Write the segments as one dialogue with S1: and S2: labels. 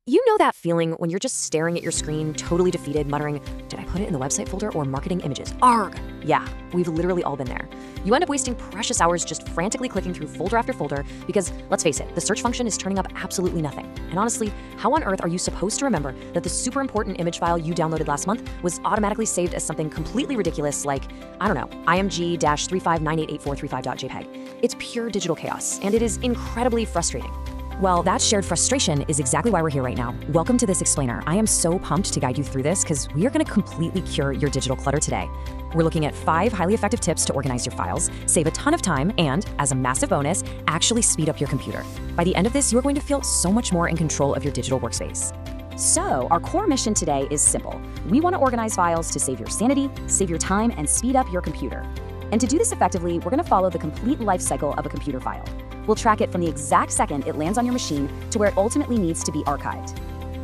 S1: You know that feeling when you're just staring at your screen, totally defeated, muttering, did I put it in the website folder or marketing images? Arg! Yeah, we've literally all been there. You end up wasting precious hours just frantically clicking through folder after folder because, let's face it, the search function is turning up absolutely nothing. And honestly, how on earth are you supposed to remember that the super important image file you downloaded last month was automatically saved as something completely ridiculous like, I don't know, img-35988435.jpg? It's pure digital chaos, and it is incredibly frustrating. Well, that shared frustration is exactly why we're here right now. Welcome to this explainer. I am so pumped to guide you through this because we are going to completely cure your digital clutter today. We're looking at 5 highly effective tips to organize your files, save a ton of time, and, as a massive bonus, actually speed up your computer. By the end of this, you're going to feel so much more in control of your digital workspace. So, our core mission today is simple. We want to organize files to save your sanity, save your time, and speed up your computer. And to do this effectively, we're going to follow the complete life cycle of a computer file. We'll track it from the exact second it lands on your machine to where it ultimately needs to be archived.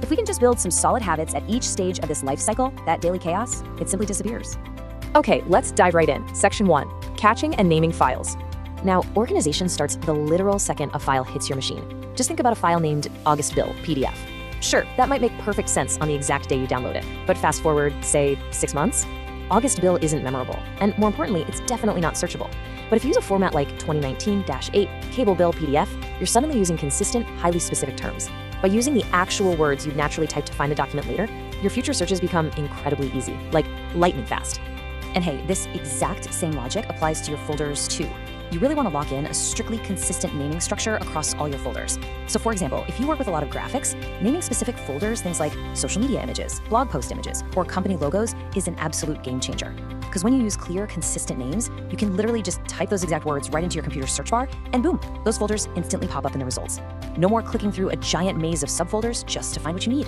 S1: If we can just build some solid habits at each stage of this life cycle, that daily chaos, it simply disappears.
S2: Okay, let's dive right in. Section 1, catching and naming files.
S1: Now, organization starts the literal second a file hits your machine. Just think about a file named bill.pdf. Sure, that might make perfect sense on the exact day you download it, but fast forward, say, 6 months, August bill isn't memorable, and more importantly, it's definitely not searchable. But if you use a format like 2019-8 cable bill PDF, you're suddenly using consistent, highly specific terms. By using the actual words you'd naturally type to find the document later, your future searches become incredibly easy, like lightning fast. And hey, this exact same logic applies to your folders too. You really want to lock in a strictly consistent naming structure across all your folders. So for example, if you work with a lot of graphics, naming specific folders, things like social media images, blog post images, or company logos is an absolute game changer. Because when you use clear, consistent names, you can literally just type those exact words right into your computer's search bar, and boom, those folders instantly pop up in the results. No more clicking through a giant maze of subfolders just to find what you need.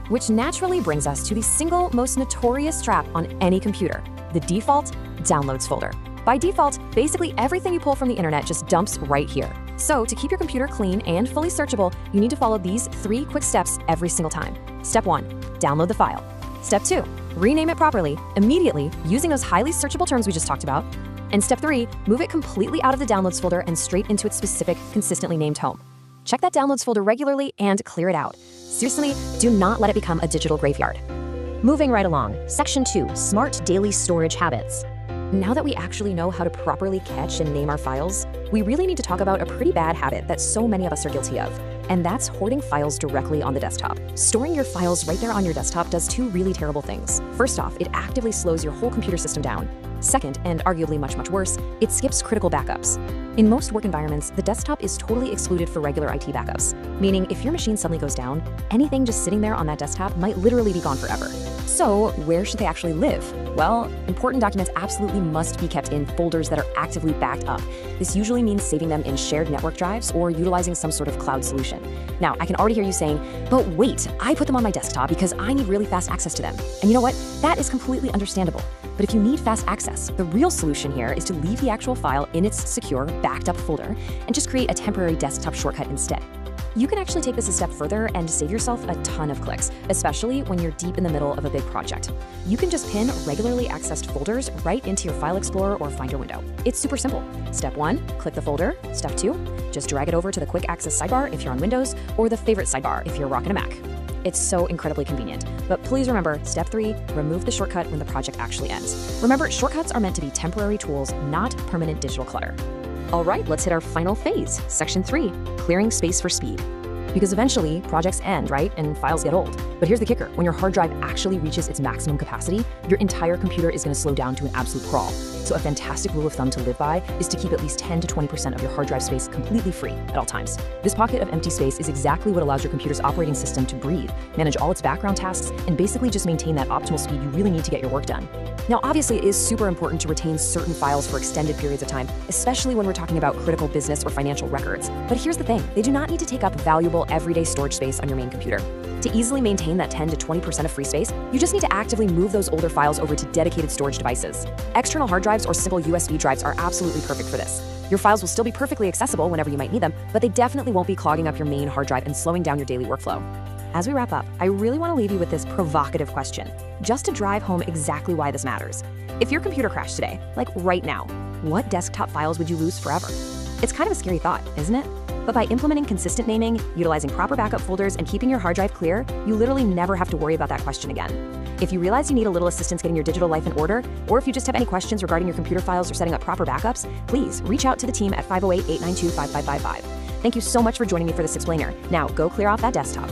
S1: Which naturally brings us to the single most notorious trap on any computer, the default downloads folder. By default, basically everything you pull from the internet just dumps right here. So to keep your computer clean and fully searchable, you need to follow these 3 quick steps every single time. Step 1, download the file. Step 2, rename it properly, immediately, using those highly searchable terms we just talked about. And step 3, move it completely out of the downloads folder and straight into its specific, consistently named home. Check that downloads folder regularly and clear it out. Seriously, do not let it become a digital graveyard. Moving right along, Section 2, smart daily storage habits. Now that we actually know how to properly catch and name our files, we really need to talk about a pretty bad habit that so many of us are guilty of, and that's hoarding files directly on the desktop. Storing your files right there on your desktop does 2 really terrible things. First off, it actively slows your whole computer system down. Second, and arguably much, much worse, it skips critical backups. In most work environments, the desktop is totally excluded for regular IT backups, meaning if your machine suddenly goes down, anything just sitting there on that desktop might literally be gone forever. So, where should they actually live? Well, important documents absolutely must be kept in folders that are actively backed up. This usually means saving them in shared network drives or utilizing some sort of cloud solution. Now, I can already hear you saying, but wait, I put them on my desktop because I need really fast access to them. And you know what? That is completely understandable. But if you need fast access, the real solution here is to leave the actual file in its secure, backed up folder and just create a temporary desktop shortcut instead. You can actually take this a step further and save yourself a ton of clicks, especially when you're deep in the middle of a big project. You can just pin regularly accessed folders right into your File Explorer or Finder window. It's super simple. Step 1, click the folder. Step 2, just drag it over to the quick access sidebar if you're on Windows, or the favorite sidebar if you're rocking a Mac. It's so incredibly convenient. But please remember, step 3, remove the shortcut when the project actually ends. Remember, shortcuts are meant to be temporary tools, not permanent digital clutter. All right, let's hit our final phase, Section 3, clearing space for speed. Because eventually, projects end, right? And files get old. But here's the kicker. When your hard drive actually reaches its maximum capacity, your entire computer is going to slow down to an absolute crawl. So a fantastic rule of thumb to live by is to keep at least 10 to 20% of your hard drive space completely free at all times. This pocket of empty space is exactly what allows your computer's operating system to breathe, manage all its background tasks, and basically just maintain that optimal speed you really need to get your work done. Now, obviously, it is super important to retain certain files for extended periods of time, especially when we're talking about critical business or financial records. But here's the thing, they do not need to take up valuable everyday storage space on your main computer. To easily maintain that 10 to 20% of free space, you just need to actively move those older files over to dedicated storage devices. External hard drives or simple USB drives are absolutely perfect for this. Your files will still be perfectly accessible whenever you might need them, but they definitely won't be clogging up your main hard drive and slowing down your daily workflow. As we wrap up, I really want to leave you with this provocative question, just to drive home exactly why this matters. If your computer crashed today, like right now, what desktop files would you lose forever? It's kind of a scary thought, isn't it?
S2: But by implementing consistent naming, utilizing proper backup folders, and keeping your hard drive clear, you literally never have to worry about that question again. If you realize you need a little assistance getting your digital life in order, or if you just have any questions regarding your computer files or setting up proper backups, please reach out to the team at 508-892-5555. Thank you so much for joining me for this explainer. Now, go clear off that desktop.